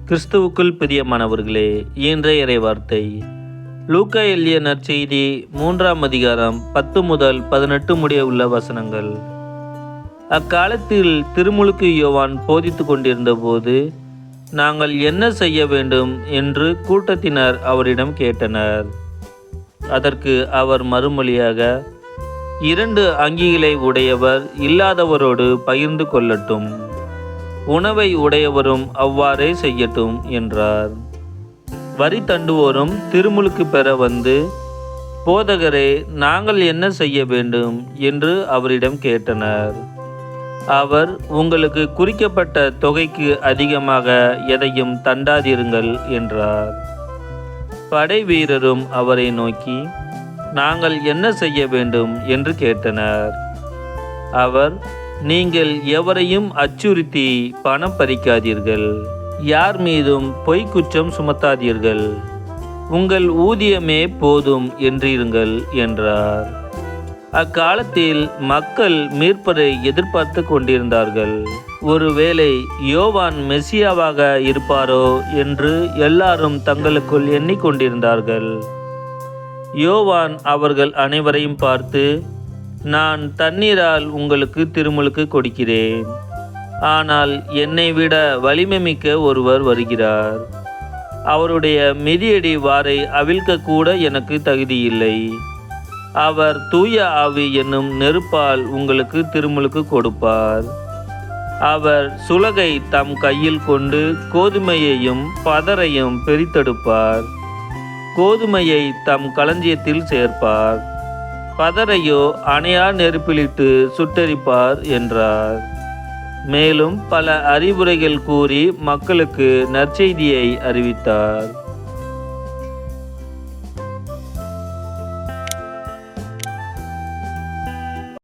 கிறிஸ்துவுக்குள் பிரியமானவர்களே, இன்றைய இறைவார்த்தை லூக்கா எழுதிய நற்செய்தி 3ஆம் அதிகாரம் 10 முதல் 18 முடிய உள்ள வசனங்கள். அக்காலத்தில் திருமுழுக்கு யோவான் போதித்து கொண்டிருந்த போது, நாங்கள் என்ன செய்ய வேண்டும் என்று கூட்டத்தினர் அவரிடம் கேட்டனர். அதற்கு அவர் மறுமொழியாக, 2 அங்கிகளை உடையவர் இல்லாதவரோடு பகிர்ந்து கொள்ளட்டும், உணவை உடையவரும் அவ்வாறே செய்யட்டும் என்றார். வரி தண்டுவோரும் திருமுழுக்கு பெற வந்து, போதகரே, நாங்கள் என்ன செய்ய வேண்டும் என்று அவரிடம் கேட்டனர். அவர், உங்களுக்கு குறிக்கப்பட்ட தொகைக்கு அதிகமாக எதையும் தண்டாதிருங்கள் என்றார். படை வீரரும் அவரை நோக்கி, நாங்கள் என்ன செய்ய வேண்டும் என்று கேட்டனர். அவர், நீங்கள் எவரையும் அச்சுறுத்தி பணம் பறிக்காதீர்கள், யார் மீதும் பொய் குற்றம் சுமத்தாதீர்கள், உங்கள் ஊதியமே போதும் என்றிருங்கள் என்றார். அக்காலத்தில் மக்கள் மீட்பரை எதிர்பார்த்து கொண்டிருந்தார்கள். ஒருவேளை யோவான் மெசியாவாக இருப்பாரோ என்று எல்லாரும் தங்களுக்குள் எண்ணிக்கொண்டிருந்தார்கள். யோவான் அவர்கள் அனைவரையும் பார்த்து, நான் தண்ணீரால் உங்களுக்கு திருமுழுக்கு கொடுக்கிறேன், ஆனால் என்னை விட வலிமை மிக்க ஒருவர் வருகிறார், அவருடைய மிதியடி வாரை அவிழ்க்க கூட எனக்கு தகுதியில்லை. அவர் தூய ஆவி என்னும் நெருப்பால் உங்களுக்கு திருமுழுக்கு கொடுப்பார். அவர் சுளகை தம் கையில் கொண்டு கோதுமையையும் பதரையும் பிரித்தெடுப்பார், கோதுமையை தம் களஞ்சியத்தில் சேர்ப்பார், பதரையோ அணையா நெருப்பிலிட்டு சுட்டெரிப்பார் என்றார். மேலும் பல அறிவுரைகள் கூறி மக்களுக்கு நற்செய்தியை அறிவித்தார்.